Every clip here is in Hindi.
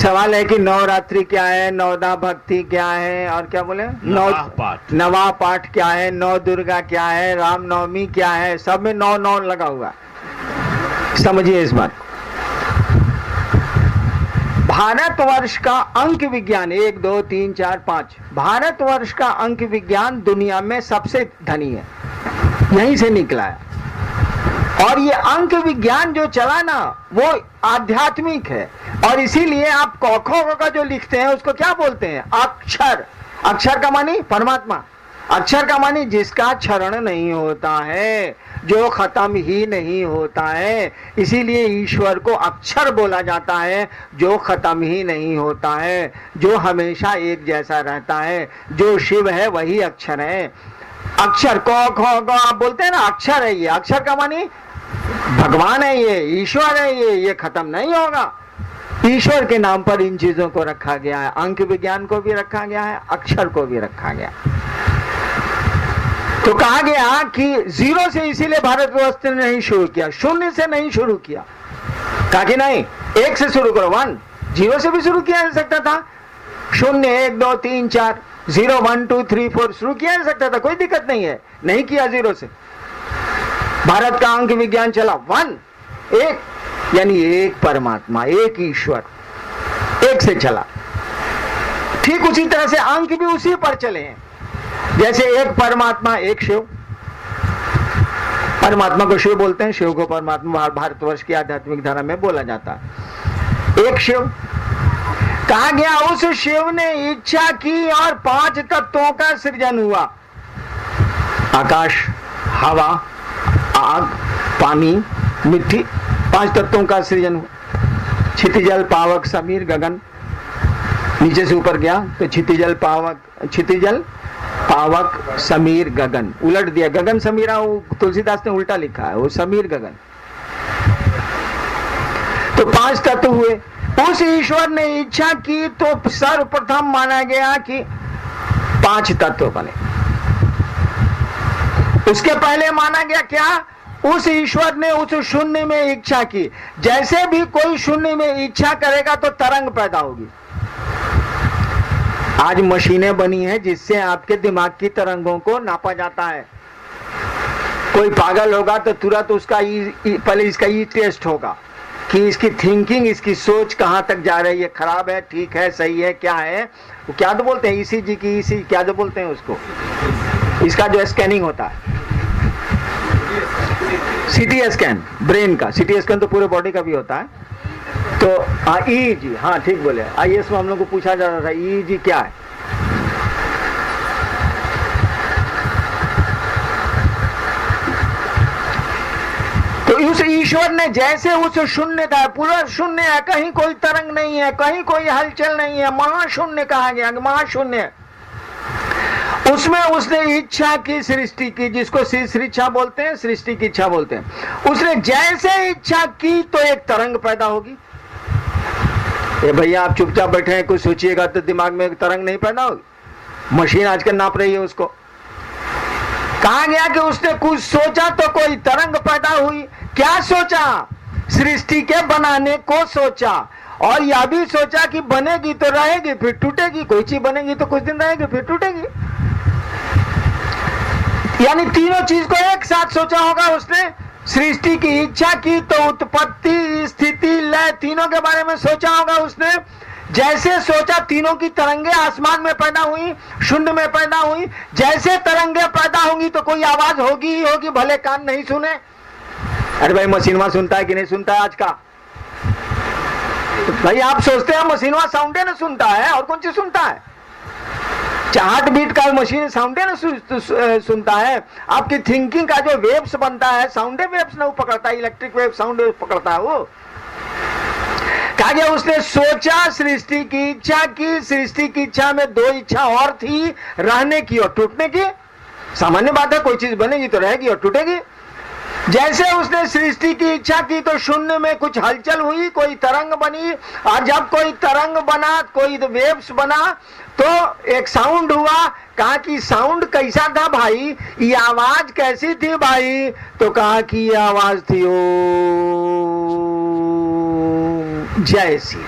सवाल है कि नवरात्रि क्या है, नवदा भक्ति क्या है, और क्या बोले, नवा पाठ क्या है, नव दुर्गा क्या है, रामनवमी क्या है, सब में 9 लगा हुआ। समझिए इस बात। भारतवर्ष का अंक विज्ञान 1 2 3 4 5, भारतवर्ष का अंक विज्ञान दुनिया में सबसे धनी है, यहीं से निकला है। और ये अंक विज्ञान जो चला ना वो आध्यात्मिक है, और इसीलिए आप क ख का जो लिखते हैं उसको क्या बोलते हैं, अक्षर। अक्षर का मानी परमात्मा, अक्षर का मानी जिसका क्षरण नहीं होता है, जो खत्म ही नहीं होता है। इसीलिए ईश्वर को अक्षर बोला जाता है, जो खत्म ही नहीं होता है, जो हमेशा एक जैसा रहता है। जो शिव है वही अक्षर है। अक्षर क ख ग आप बोलते हैं ना, अक्षर है ये। अक्षर का मानी भगवान है, ये ईश्वर है, ये खत्म नहीं होगा। ईश्वर के नाम पर इन चीजों को रखा गया है। अंक विज्ञान को भी रखा गया है, अक्षर को भी रखा गया। तो कहा गया कि 0 से इसीलिए भारतवर्ष ने नहीं शुरू किया, 0 से नहीं शुरू किया। कहा कि नहीं 1 से शुरू करो, 1। 0 से भी शुरू किया जा सकता था, 0 1 2 3 4 0 1 2 3 4 शुरू किया जा सकता था, कोई दिक्कत नहीं है। नहीं किया 0 से। भारत का अंक विज्ञान चला 1, 1, यानी एक परमात्मा, एक ईश्वर, 1 से चला। ठीक उसी तरह से अंक भी उसी पर चले हैं। जैसे एक परमात्मा, एक शिव। परमात्मा को शिव बोलते हैं, शिव को परमात्मा भारतवर्ष की आध्यात्मिक धारा में बोला जाता है। एक शिव। कहा गया उस शिव ने इच्छा की और 5 तत्वों का सृजन हुआ। आकाश, हवा, आग, पानी, मिट्टी, 5 तत्वों का सृजन हुआ। क्षितिजल, पावक, समीर, गगन। नीचे से ऊपर गया तो क्षितिजल, पावक, क्षितिजल, पावक, समीर, गगन। उलट दिया, गगन समीरा, वो तुलसीदास ने उल्टा लिखा है, वो समीर गगन। तो 5 तत्व हुए। उस ईश्वर ने इच्छा की तो सर्वप्रथम माना गया कि 5 तत्व बने। उसके पहले माना गया क्या, उस ईश्वर ने उस शून्य में इच्छा की। जैसे भी कोई शून्य में इच्छा करेगा तो तरंग पैदा होगी। आज मशीनें बनी हैं जिससे आपके दिमाग की तरंगों को नापा जाता है। कोई पागल होगा तो तुरंत उसका पहले इसका टेस्ट होगा कि इसकी थिंकिंग, इसकी सोच कहां तक जा रही है, खराब है, ठीक है, सही है, क्या है। वो क्या तो बोलते हैं, ईसीजी की, क्या तो बोलते हैं उसको, इसका जो स्कैनिंग होता है, सीटी स्कैन, ब्रेन का सीटी स्कैन तो पूरे बॉडी का भी होता है। तो ईईजी, हाँ ठीक बोले। आईएएस में हम लोग को पूछा जा रहा था ईईजी क्या है। तो उस ईश्वर ने जैसे उस शून्य था, पूरा शून्य है, कहीं कोई तरंग नहीं है, कहीं कोई हलचल नहीं है, महाशून्य कहा गया, महाशून्य। उसमें उसने इच्छा की, सृष्टि की, जिसको सृष्टा बोलते हैं, सृष्टि की इच्छा बोलते हैं। उसने जैसे इच्छा की तो एक तरंग पैदा होगी। ये भैया आप चुपचाप बैठे हैं, कुछ सोचिएगा तो दिमाग में एक तरंग नहीं पैदा होगी। मशीन आजकल नाप रही है उसको। कहा गया कि उसने कुछ सोचा तो कोई तरंग पैदा हुई। क्या सोचा, सृष्टि के बनाने को सोचा, और यह भी सोचा कि बनेगी तो रहेगी फिर टूटेगी। कोई चीज बनेगी तो कुछ दिन रहेगी फिर टूटेगी। यानी तीनों चीज को एक साथ सोचा होगा उसने। सृष्टि की इच्छा की तो उत्पत्ति, स्थिति, लय, तीनों के बारे में सोचा होगा उसने। जैसे सोचा तीनों की तरंगे आसमान में पैदा हुई, शून्य में पैदा हुई। जैसे तरंगे पैदा होंगी तो कोई आवाज होगी ही होगी, भले कान नहीं सुने। अरे भाई मशीनवा सुनता है कि नहीं सुनता है आज का? तो भाई आप सोचते हैं मशीनवा साउंडे न सुनता है, और कौन चीज सुनता है? हार्ट बीट का मशीन साउंडे न सुनता है। आपकी थिंकिंग का जो वेव्स बनता है, साउंडे वेव्स न पकड़ता है, इलेक्ट्रिक वेव साउंड पकड़ता है वो। कहा गया उसने सोचा, सृष्टि की इच्छा की। सृष्टि की इच्छा में 2 इच्छा और थी, रहने की और टूटने की। सामान्य बात है, कोई चीज बनेगी तो रहेगी और टूटेगी। जैसे उसने सृष्टि की इच्छा की तो शून्य में कुछ हलचल हुई, कोई तरंग बनी, और जब कोई तरंग बना, कोई वेव्स बना, तो एक साउंड हुआ। कहा कि साउंड कैसा था भाई, ये आवाज कैसी थी भाई? तो कहा कि ये आवाज थी ओ जैसी।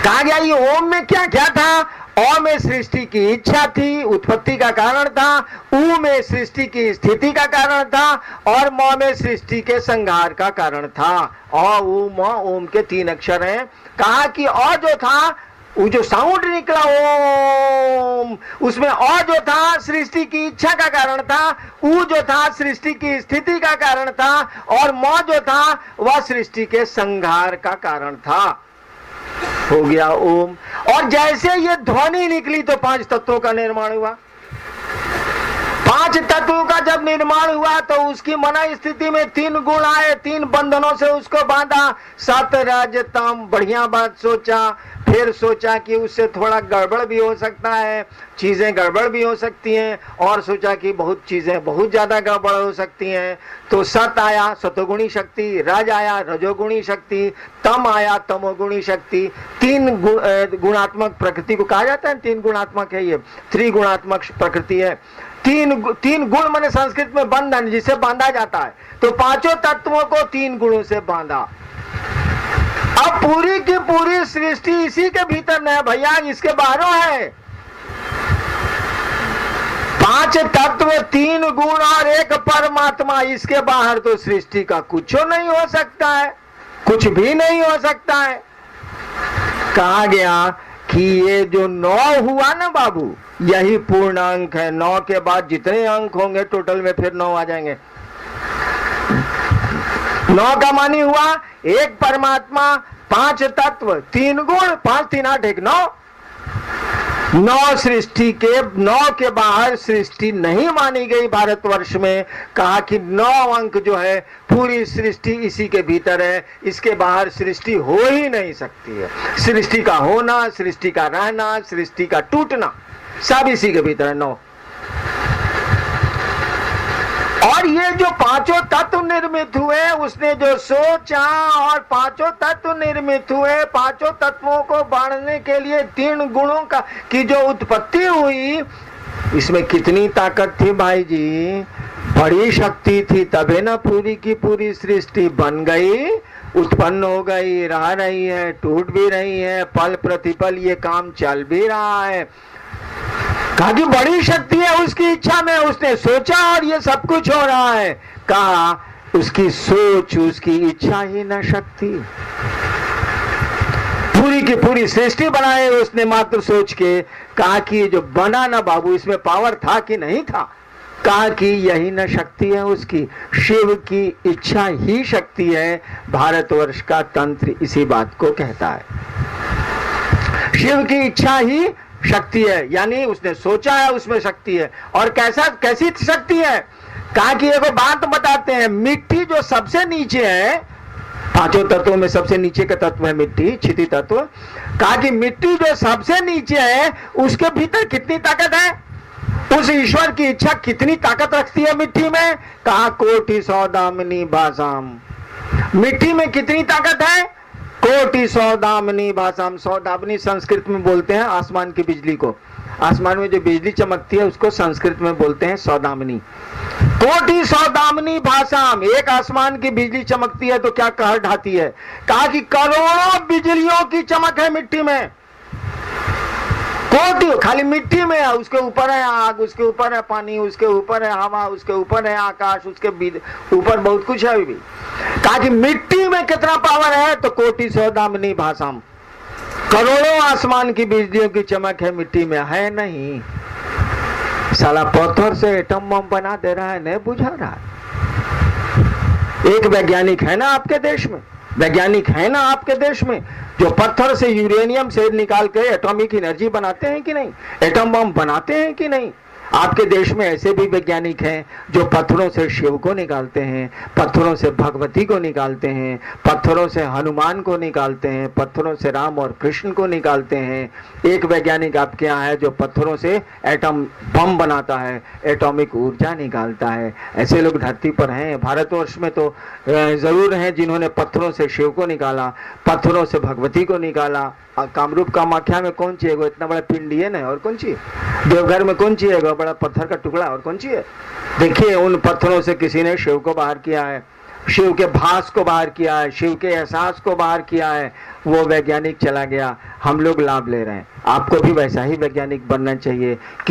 कहा गया ये ओम में क्या क्या था? ओ में सृष्टि की इच्छा थी, उत्पत्ति का कारण था। ऊ में सृष्टि की स्थिति का कारण था, और म में सृष्टि के संहार का कारण था। ओ ऊ म ओम के 3 अक्षर हैं। कहा कि अ जो था, वो जो साउंड निकला ओम, उसमें अ जो था सृष्टि की इच्छा का कारण था, ऊ जो था सृष्टि की स्थिति का कारण था, और म जो था वह सृष्टि के संहार का कारण था। हो गया ओम। और जैसे ये ध्वनि निकली तो 5 तत्वों का निर्माण हुआ। 5 तत्वों का जब निर्माण हुआ तो उसकी मना स्थिति में 3 गुण आए, 3 बंधनों से उसको बांधा। सत रज तम, बढ़िया बात सोचा। फिर सोचा कि उससे थोड़ा गड़बड़ भी हो सकता है, चीजें गड़बड़ भी हो सकती हैं, और सोचा कि बहुत चीजें बहुत ज्यादा गड़बड़ हो सकती हैं। तो सत आया, सतोगुणी शक्ति। रज आया, रजोगुणी शक्ति। तम आया, तमोगुणी शक्ति। 3 गुणात्मक प्रकृति को कहा जाता है। 3 गुणात्मक है, ये त्रिगुणात्मक प्रकृति है। 3 गुण माने संस्कृत में बंधन, जिसे बांधा जाता है। तो 5 तत्वों को 3 गुणों से बांधा। अब पूरी की पूरी सृष्टि इसी के भीतर न है भैया, इसके बाहरों है। 5 तत्व, 3 गुण और 1 परमात्मा, इसके बाहर तो सृष्टि का कुछ नहीं हो सकता है, कुछ भी नहीं हो सकता है। कहा गया कि ये जो 9 हुआ ना बाबू, यही पूर्ण अंक है। 9 के बाद जितने अंक होंगे टोटल में फिर 9 आ जाएंगे। 9 का मानी हुआ 1 परमात्मा, 5 तत्व, 3 गुण, 5 3 8 1 9। 9 सृष्टि के, 9 के बाहर सृष्टि नहीं मानी गई भारतवर्ष में। कहा कि 9 अंक जो है पूरी सृष्टि इसी के भीतर है, इसके बाहर सृष्टि हो ही नहीं सकती है। सृष्टि का होना, सृष्टि का रहना, सृष्टि का टूटना, सब इसी के भीतर है। 9। और ये जो 5 तत्व निर्मित हुए, उसने जो सोचा और 5 तत्व निर्मित हुए, 5 तत्वों को बांधने के लिए 3 गुणों का की जो उत्पत्ति हुई, इसमें कितनी ताकत थी भाई जी, बड़ी शक्ति थी। तभी ना पूरी की पूरी सृष्टि बन गई, उत्पन्न हो गई, रह रही है, टूट भी रही है, पल प्रतिपल ये काम चल भी रहा है। कहा कि बड़ी शक्ति है उसकी इच्छा में, उसने सोचा और ये सब कुछ हो रहा है। कहा उसकी सोच, उसकी इच्छा ही न शक्ति। पूरी की पूरी सृष्टि बनाए उसने मात्र सोच के। कहा कि जो बना ना बाबू, इसमें पावर था कि नहीं था? कहा कि यही न शक्ति है उसकी, शिव की इच्छा ही शक्ति है। भारतवर्ष का तंत्र इसी बात को कहता है, शिव की इच्छा ही शक्ति है। यानी उसने सोचा है, उसमें शक्ति है। और कैसी शक्ति है? कहा कि एक बात बताते हैं, मिट्टी जो सबसे नीचे है, 5 तत्वों में सबसे नीचे का तत्व है मिट्टी, क्षिति तत्व। कहा कि मिट्टी जो सबसे नीचे है, उसके भीतर कितनी ताकत है? उस ईश्वर की इच्छा कितनी ताकत रखती है मिट्टी में? कहा कोटि सौदामिनी भाषाम। मिट्टी में कितनी ताकत है? कोटि सौदामिनी भाषाम। सौदामिनी संस्कृत में बोलते हैं आसमान की बिजली को। आसमान में जो बिजली चमकती है उसको संस्कृत में बोलते हैं सौदामिनी। कोटि सौदामिनी भाषाम, एक आसमान की बिजली चमकती है तो क्या कहर ढाती है? कहा कि करोड़ों बिजलियों की चमक है मिट्टी में। कोटि खाली मिट्टी में है, उसके ऊपर है आग, उसके ऊपर है पानी, उसके ऊपर है हवा, उसके ऊपर है आकाश, उसके ऊपर बहुत कुछ है भी। कहा कि मिट्टी में कितना पावर है? तो कोटि सौदामिनी भाषाम, करोड़ों आसमान की बिजलियों की चमक है मिट्टी में। है नहीं, साला पत्थर से एटम बम बना दे रहा है, नहीं बुझा रहा है। एक वैज्ञानिक है ना आपके देश में, वैज्ञानिक है ना आपके देश में, जो पत्थर से यूरेनियम से निकाल के एटॉमिक एनर्जी बनाते हैं कि नहीं, एटम बम बनाते हैं कि नहीं? आपके देश में ऐसे भी वैज्ञानिक हैं जो पत्थरों से शिव को निकालते हैं, पत्थरों से भगवती को निकालते हैं, पत्थरों से हनुमान को निकालते हैं, पत्थरों से राम और कृष्ण को निकालते हैं। एक वैज्ञानिक आपके यहाँ है जो पत्थरों से एटम बम बनाता है, एटॉमिक ऊर्जा निकालता है। ऐसे लोग धरती पर हैं। भारतवर्ष में तो जरूर हैं जिन्होंने पत्थरों से शिव को निकाला, पत्थरों से भगवती को निकाला। कामरूप कामाख्या में कौन ची है? इतना बड़ा पिंड है ना, और कौन ची? देवघर में कौन ची है? बड़ा पत्थर का टुकड़ा, और कौन ची है? देखिए उन पत्थरों से किसी ने शिव को बाहर किया है। शिव के भास को बाहर किया है, शिव के एहसास को बाहर किया है, वो वैज्ञानिक चला गया, हम लोग लाभ ले रहे हैं। आपको भी वैसा ही वैज्ञानिक बनना चाहिए कि